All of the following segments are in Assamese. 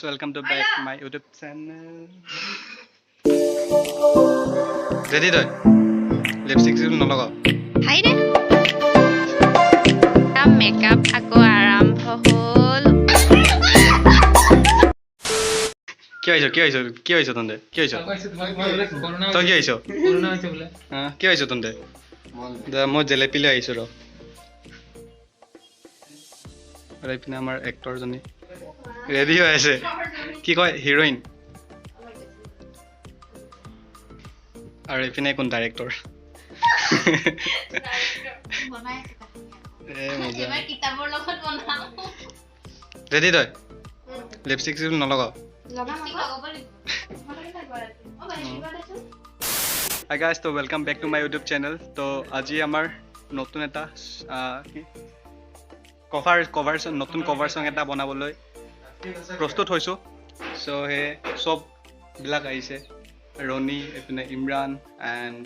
welcome to back my YouTube channel. Ready to? Lipstick will not go. Hi there. Makeup ako aram hol. Kya hoiso tonde? Kya hoiso? To kya hoiso? Corona hoise bole. Kya hoiso tonde? Da mo jelebi le aiso ro. Arai pina amar actor jani. Ready ho aise. Ki koi heroine. Arai pina kon director. Ready to? Lipstick will not go. Hi guys, so welcome back to my YouTube channel. So আজি আমাৰ নতুন এটা কভাৰ নতুন কভাৰ সং এটা বনাবলৈ প্ৰস্তুত হৈছো। সো হে সব বিলাক আহিছে ৰনি এপিনে ইমৰান এণ্ড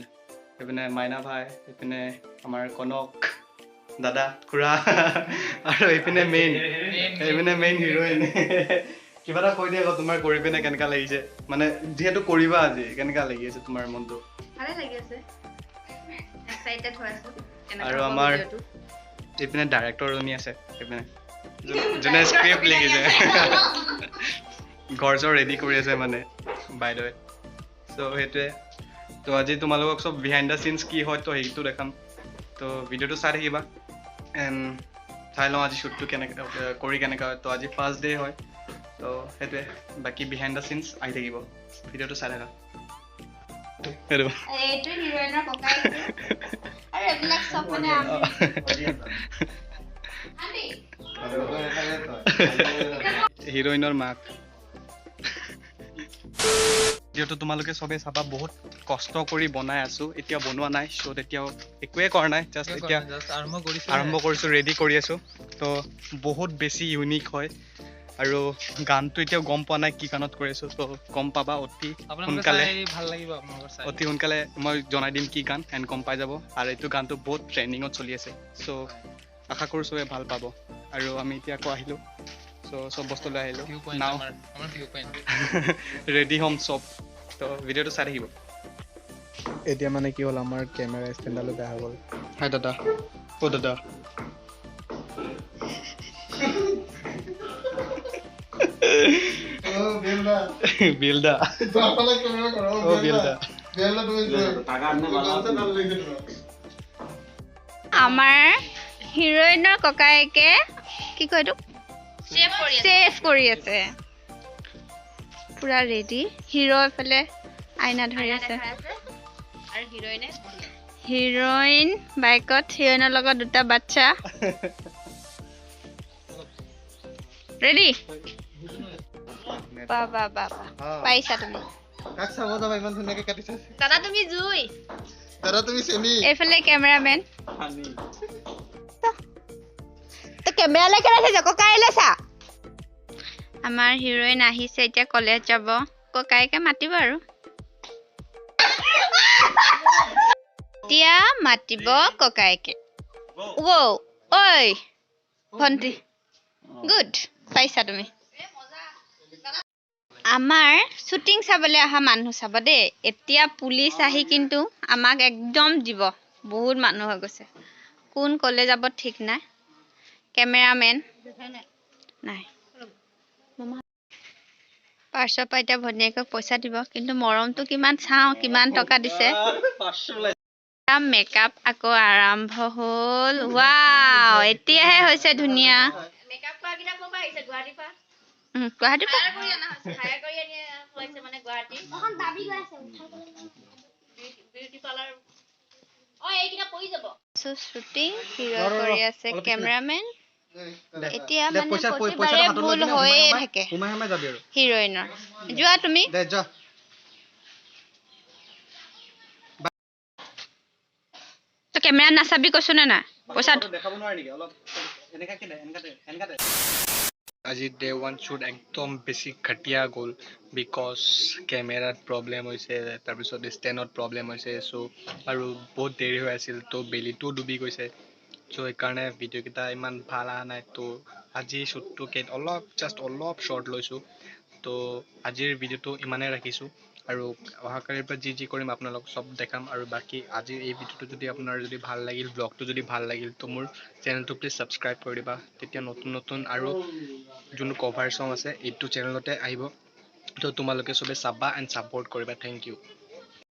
এপিনে মাইনা ভাই এপিনে আমাৰ কনক দাদা খুৰা আৰু এপিনে মেইন হিৰোইন কিবা এটা কৈ দিয়া আকৌ তোমাৰ কৰি পিনে কেনেকা লাগিছে মানে যিহেতু কৰিবা আজি কেনেকা লাগি আছে তোমাৰ মনটো ভালে লাগি আছে এক্সাইটেড হৈ আছো আৰু আমাৰ এপিনে ডাইৰেক্টৰ জনী আছে এপিনে যোনে স্ক্ৰিপ্ট লিখিছে ঘৰ চৰ ৰেডি কৰি আছে মানে বাই দ্য ৱে সো সেইটোৱে তো আজি তোমালোকক সব বিহাইণ্ড দ্য চিনছ কি হয় তো সেইটো দেখাম তো ভিডিঅ'টো চাই থাকিবা এণ্ড চাই লওঁ আজি শ্বুটটো কেনেকৈ কৰি কেনেকৈ হয় তো আজি ফাৰ্ষ্ট ডে হয় তো সেইটোৱে বাকী বিহাইণ্ড দ্য চিনছ আহি থাকিব ভিডিঅ'টো চাই থাকা সেইটো এইটো হিৰোইনৰ ককাই আৰু এইবিলাক সব মানে হিৰোইনৰ মাক যিহেতু তোমালোকে চবেই চাবা বহুত কষ্ট কৰি বনাই আছো এতিয়া বনোৱা নাই চ' তেতিয়াও একোৱে কৰা নাই জাষ্ট এতিয়া আৰম্ভ কৰিছোঁ ৰেডি কৰি আছো তো বহুত বেছি ইউনিক হয় আৰু গানটো এতিয়াও গম পোৱা নাই কি গানত কৰি আছো তো গম পাবা অতি সোনকালে ভাল লাগিব আপোনালোকৰ চাই অতি সোনকালে মই জনাই দিম কি গান এণ্ড গম পাই যাব আৰু এইটো গানটো বহুত ট্ৰেণ্ডিঙত চলি আছে চ' আশা কৰোঁ চবে ভাল পাব আৰু আমি এতিয়া আকৌ আহিলোঁ চ' চব বস্তু লৈ আহিলোঁ নাও ৰেডি হ'ম চব তো ভিডিঅ'টো চাই থাকিব এতিয়া মানে কি হ'ল আমাৰ কেমেৰা ষ্টেণ্ডডালো বেয়া হৈ গ'ল হাই দাদা অ' দাদা বিলদা আমাৰ হিৰোইনৰ ককায়েকে কি কয় এইটো চেফ কৰি আছে পুৰা ৰেডি হিৰো এফালে আইনা ধৰি আছে আৰু হিৰোইন বাইকত হিৰোইনৰ লগত দুটা বাচ্চা ৰেডি বাবা পাইছা তুমি কাক চাব যাবা ইমান ধুনীয়াকৈ কাটিছে দাদা তুমি জুই দাদা তুমি চেনি এইফালে কেমেৰামেন তো কেমেৰালৈ কেনে আছে ককাইলৈ চা আমাৰ হিৰোইন আহিছে এতিয়া কলেজ যাব ককাইকে মাতিব আৰু এতিয়া মাতিব ককাইকে ঐ ভণ্টি গুড পাইছা তুমি আমাৰ শ্বুটিং চাবলৈ অহা মানুহ চাব দেই এতিয়া পুলিচ আহি কিন্তু আমাক একদম দিব বহুত মানুহ হৈ গৈছে কোন কলে যাব ঠিক নাই কেমেৰামেন নাই পাৰ্চৰ পৰা এতিয়া ভনীয়েকক পইচা দিব কিন্তু মৰমটো কিমান চাওঁ কিমান টকা দিছে মেকআপ আকৌ আৰম্ভ হ'ল ৱাও এতিয়াহে হৈছে ধুনীয়া গুৱাহাটীৰ শ্বুটিং হিৰো কৰি আছে কেমেৰামেন এতিয়া মানে প্ৰতিবাৰে ভুল হৈয়ে থাকে হিৰোইনৰ যোৱা তুমি তো কেমেৰা নাচাবি কৈছো নে নাই পইচা দেখাব নোৱাৰে নেকি অলপ এনেকা আজি ডে ওৱান শ্বুট একদম বেছি ঘটিয়া গ'ল বিকজ কেমেৰাত প্ৰব্লেম হৈছে তাৰপিছত ষ্টেণ্ডত প্ৰব্লেম হৈছে চ' আৰু বহুত দেৰি হৈ আছিল তো বেলিটোও ডুবি গৈছে চ' সেইকাৰণে ভিডিঅ'কেইটা ইমান ভাল অহা নাই তো আজি শ্বুটটো অলপ শ্বৰ্ট লৈছোঁ তো আজিৰ ভিডিঅ'টো ইমানেই ৰাখিছোঁ আৰু অহাকালিৰ পৰা যি কৰিম আপোনালোক চব দেখাম আৰু বাকী আজিৰ এই ভিডিঅ'টো যদি আপোনাৰ যদি ভাল লাগিল ব্লগটো যদি ভাল লাগিল তো মোৰ চেনেলটো প্লিজ ছাবস্ক্ৰাইব কৰি দিবা তেতিয়া নতুন নতুন আৰু যোনটো কভাৰ চং আছে এইটো চেনেলতে আহিব তো তোমালোকে চবে চাবা এণ্ড ছাপোৰ্ট কৰিবা থেংক ইউ